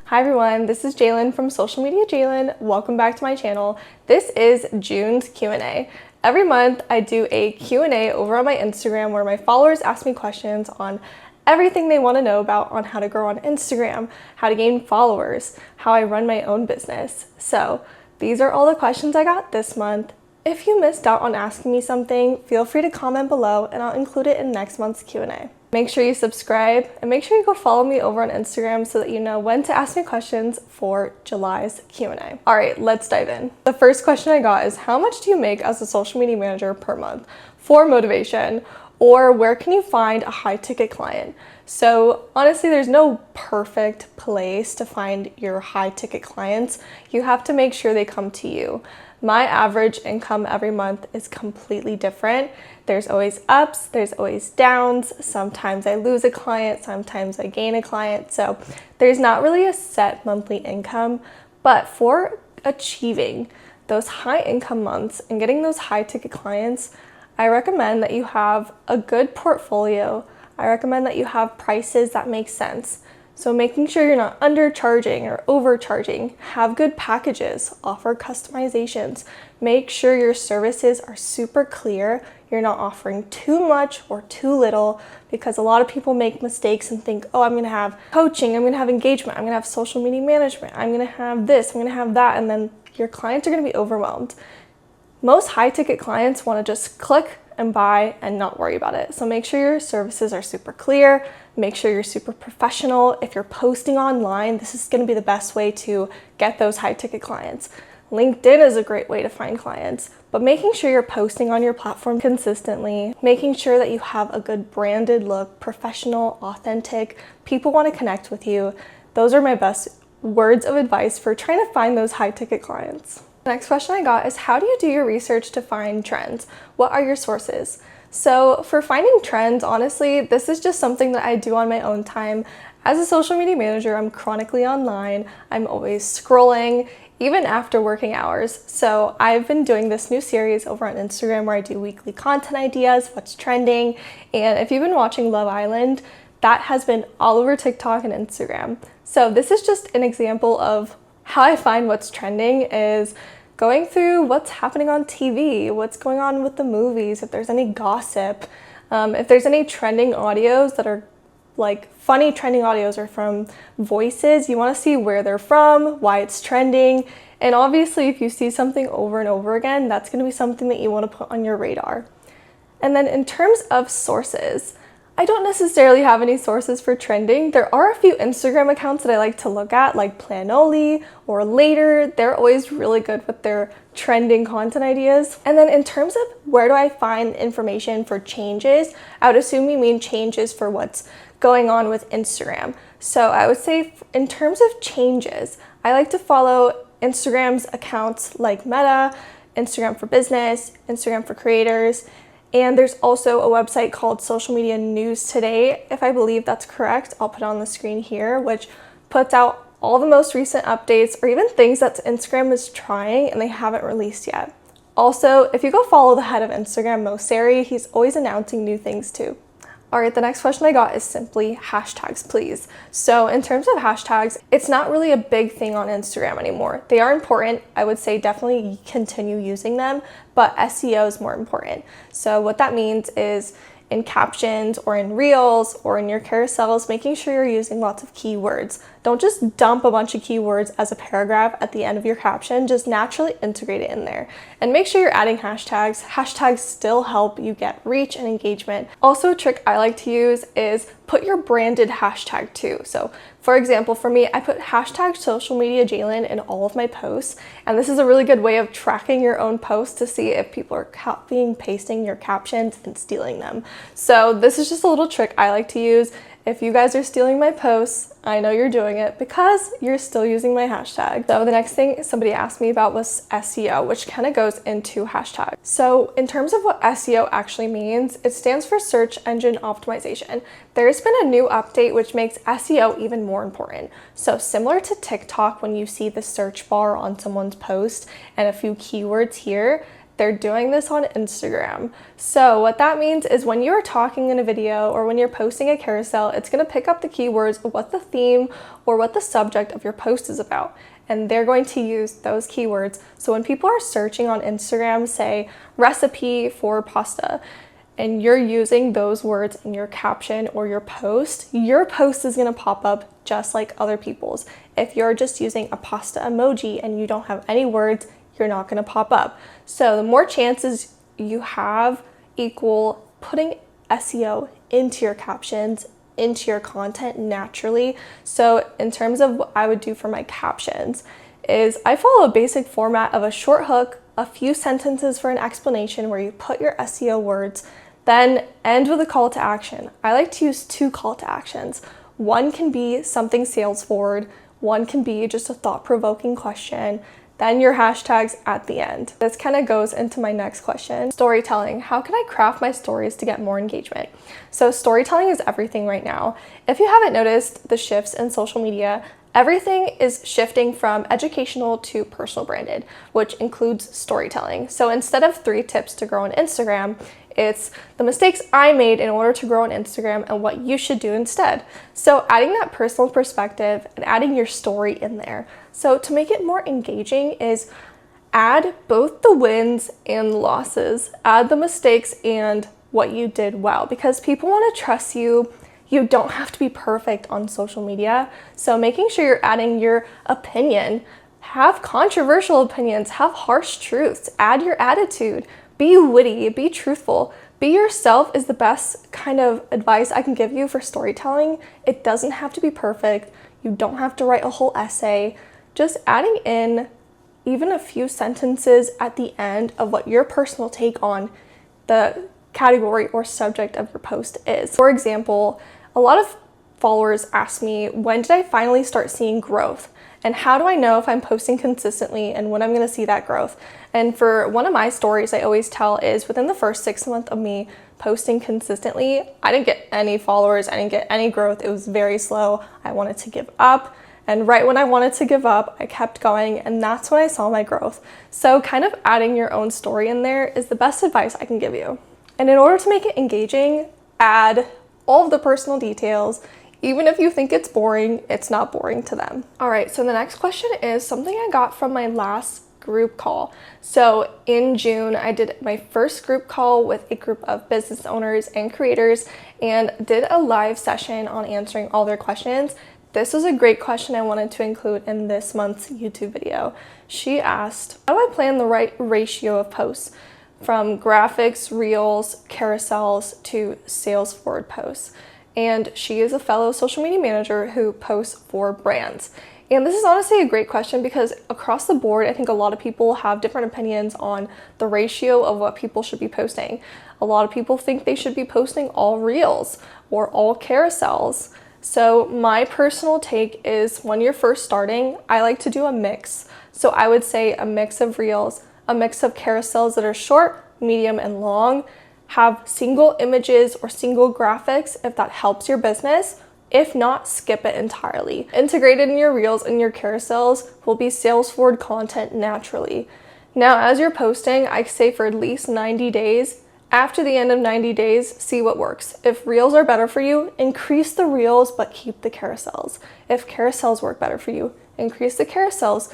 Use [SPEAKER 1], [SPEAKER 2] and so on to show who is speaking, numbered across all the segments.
[SPEAKER 1] Hi everyone, this is Jalen from Social Media Jalen. Welcome back to my channel. This is June's Q&A. Every month I do a Q&A over on my Instagram where my followers ask me questions on everything they want to know about on how to grow on Instagram, how to gain followers, how I run my own business. So these are all the questions I got this month. If you missed out on asking me something, feel free to comment below and I'll include it in next month's Q&A. Make sure you subscribe and make sure you go follow me over on Instagram so that you know when to ask me questions for July's Q&A. All right, let's dive in. The first question I got is, how much do you make as a social media manager per month for motivation? Or where can you find a high ticket client? So honestly, there's no perfect place to find your high ticket clients. You have to make sure they come to you. My average income every month is completely different. There's always ups, there's always downs. Sometimes I lose a client, sometimes I gain a client. So there's not really a set monthly income, but for achieving those high income months and getting those high ticket clients, I recommend that you have a good portfolio. I recommend that you have prices that make sense. So making sure you're not undercharging or overcharging, have good packages, offer customizations, make sure your services are super clear. You're not offering too much or too little, because a lot of people make mistakes and think, oh, I'm gonna have coaching, I'm gonna have engagement, I'm gonna have social media management, I'm gonna have this, I'm gonna have that, and then your clients are gonna be overwhelmed. Most high ticket clients wanna just click and buy and not worry about it. So make sure your services are super clear, make sure you're super professional. If you're posting online, this is gonna be the best way to get those high ticket clients. LinkedIn is a great way to find clients, but making sure you're posting on your platform consistently, making sure that you have a good branded look, professional, authentic, people wanna connect with you. Those are my best words of advice for trying to find those high ticket clients. The next question I got is, how do you do your research to find trends? What are your sources? So for finding trends, honestly, this is just something that I do on my own time. As a social media manager, I'm chronically online. I'm always scrolling, even after working hours. So I've been doing this new series over on Instagram where I do weekly content ideas, what's trending. And if you've been watching Love Island, that has been all over TikTok and Instagram. So this is just an example of how I find what's trending is going through what's happening on TV, what's going on with the movies, if there's any gossip, if there's any trending audios that are like funny trending audios or from voices, you want to see where they're from, why it's trending. And obviously if you see something over and over again, that's going to be something that you want to put on your radar. And then in terms of sources, I don't necessarily have any sources for trending. There are a few Instagram accounts that I like to look at, like Planoli or Later. They're always really good with their trending content ideas. And then in terms of where do I find information for changes, I would assume you mean changes for what's going on with Instagram. So I would say in terms of changes, I like to follow Instagram's accounts like Meta, Instagram for Business, Instagram for Creators. And there's also a website called Social Media News Today, if I believe that's correct. I'll put it on the screen here, which puts out all the most recent updates or even things that Instagram is trying and they haven't released yet. Also, if you go follow the head of Instagram, Mo Seri, he's always announcing new things too. All right, the next question I got is simply hashtags, please. So in terms of hashtags, it's not really a big thing on Instagram anymore. They are important. I would say definitely continue using them, but SEO is more important. So what that means is in captions or in reels or in your carousels, making sure you're using lots of keywords. Don't just dump a bunch of keywords as a paragraph at the end of your caption, just naturally integrate it in there. And make sure you're adding hashtags. Hashtags still help you get reach and engagement. Also, a trick I like to use is put your branded hashtag too. So for example, for me, I put hashtag social media Jalen in all of my posts. And this is a really good way of tracking your own posts to see if people are copying, pasting your captions and stealing them. So this is just a little trick I like to use. If you guys are stealing my posts, I know you're doing it because you're still using my hashtag. So the next thing somebody asked me about was SEO, which kind of goes into hashtags. So in terms of what SEO actually means, it stands for search engine optimization. There's been a new update which makes SEO even more important. So similar to TikTok, when you see the search bar on someone's post and a few keywords here, they're doing this on Instagram. So what that means is when you're talking in a video or when you're posting a carousel, it's going to pick up the keywords of what the theme or what the subject of your post is about. And they're going to use those keywords. So when people are searching on Instagram, say recipe for pasta, and you're using those words in your caption or your post is going to pop up just like other people's. If you're just using a pasta emoji and you don't have any words, you're not going to pop up. So the more chances you have equal putting SEO into your captions, into your content naturally. So in terms of what I would do for my captions is I follow a basic format of a short hook, a few sentences for an explanation where you put your SEO words, then end with a call to action. I like to use 2 call to actions. One can be something sales forward, one can be just a thought-provoking question, then your hashtags at the end. This kind of goes into my next question. Storytelling. How can I craft my stories to get more engagement? So storytelling is everything right now. If you haven't noticed the shifts in social media, everything is shifting from educational to personal branded, which includes storytelling. So instead of 3 tips to grow on Instagram, it's the mistakes I made in order to grow on Instagram and what you should do instead. So adding that personal perspective and adding your story in there. So to make it more engaging is add both the wins and the losses. Add the mistakes and what you did well, because people want to trust you. You don't have to be perfect on social media. So making sure you're adding your opinion, have controversial opinions, have harsh truths, add your attitude, be witty, be truthful, be yourself is the best kind of advice I can give you for storytelling. It doesn't have to be perfect. You don't have to write a whole essay. Just adding in even a few sentences at the end of what your personal take on the category or subject of your post is. For example, a lot of followers ask me, when did I finally start seeing growth? And how do I know if I'm posting consistently and when I'm going to see that growth? And for one of my stories I always tell is within the first 6 months of me posting consistently, I didn't get any followers, I didn't get any growth. It was very slow. I wanted to give up. And right when I wanted to give up, I kept going, and that's when I saw my growth. So kind of adding your own story in there is the best advice I can give you. And in order to make it engaging, add all of the personal details. Even if you think it's boring, it's not boring to them. All right, so the next question is something I got from my last group call. So in June, I did my first group call with a group of business owners and creators and did a live session on answering all their questions. This was a great question I wanted to include in this month's YouTube video. She asked, how do I plan the right ratio of posts from graphics, reels, carousels to sales forward posts? And she is a fellow social media manager who posts for brands. And this is honestly a great question because across the board, I think a lot of people have different opinions on the ratio of what people should be posting. A lot of people think they should be posting all reels or all carousels. So my personal take is when you're first starting, I like to do a mix. So I would say a mix of reels, a mix of carousels that are short, medium, and long. Have single images or single graphics if that helps your business. If not, skip it entirely. Integrated in your reels and your carousels will be sales forward content naturally. Now, as you're posting, I say for at least 90 days. After the end of 90 days, see what works. If reels are better for you, increase the reels but keep the carousels. If carousels work better for you, increase the carousels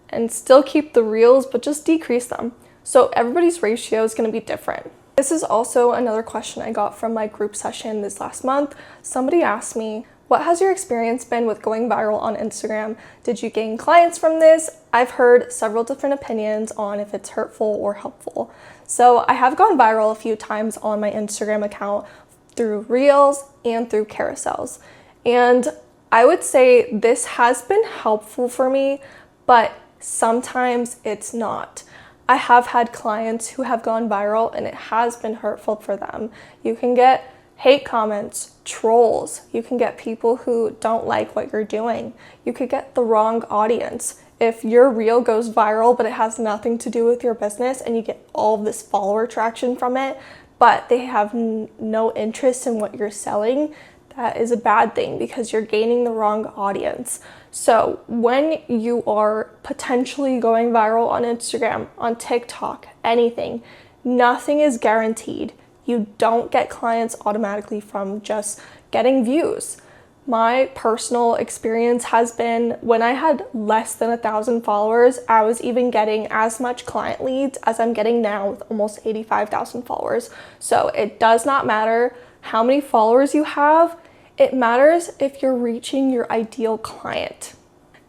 [SPEAKER 1] and still keep the reels but just decrease them. So everybody's ratio is going to be different. This is also another question I got from my group session this last month. Somebody asked me, what has your experience been with going viral on Instagram? Did you gain clients from this? I've heard several different opinions on if it's hurtful or helpful. So I have gone viral a few times on my Instagram account through reels and through carousels. And I would say this has been helpful for me, but sometimes it's not. I have had clients who have gone viral and it has been hurtful for them. You can get hate comments, trolls. You can get people who don't like what you're doing. You could get the wrong audience. If your reel goes viral but it has nothing to do with your business and you get all of this follower traction from it, but they have no interest in what you're selling, that is a bad thing because you're gaining the wrong audience. So when you are potentially going viral on Instagram, on TikTok, anything, nothing is guaranteed. You don't get clients automatically from just getting views. My personal experience has been when I had less than 1,000 followers, I was even getting as much client leads as I'm getting now with almost 85,000 followers. So it does not matter how many followers you have. It matters if you're reaching your ideal client.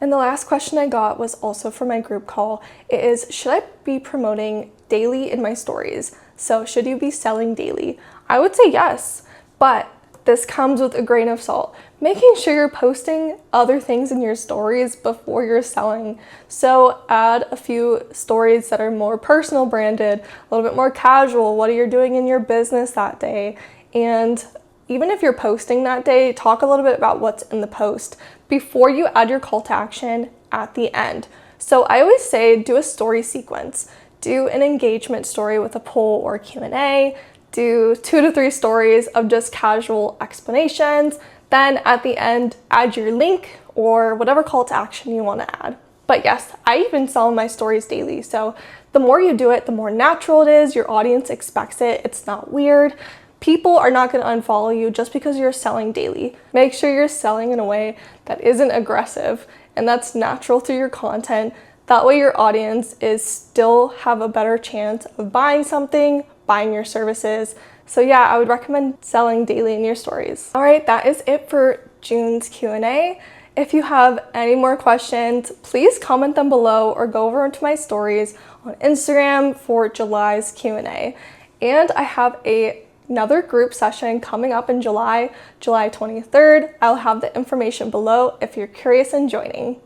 [SPEAKER 1] And the last question I got was also for my group call. It is, should I be promoting daily in my stories? So should you be selling daily? I would say yes, but this comes with a grain of salt. Making sure you're posting other things in your stories before you're selling. So add a few stories that are more personal branded, a little bit more casual. What are you doing in your business that day? And even if you're posting that day, talk a little bit about what's in the post before you add your call to action at the end. So I always say do a story sequence. Do an engagement story with a poll or Q&A. Do 2 to 3 stories of just casual explanations. Then at the end, add your link or whatever call to action you want to add. But yes, I even sell my stories daily. So the more you do it, the more natural it is. Your audience expects it. It's not weird. People are not going to unfollow you just because you're selling daily. Make sure you're selling in a way that isn't aggressive and that's natural through your content. That way your audience is still have a better chance of buying something, buying your services. So yeah, I would recommend selling daily in your stories. All right, that is it for June's Q&A. If you have any more questions, please comment them below or go over into my stories on Instagram for July's Q&A. And I have another group session coming up in July 23rd. I'll have the information below if you're curious in joining.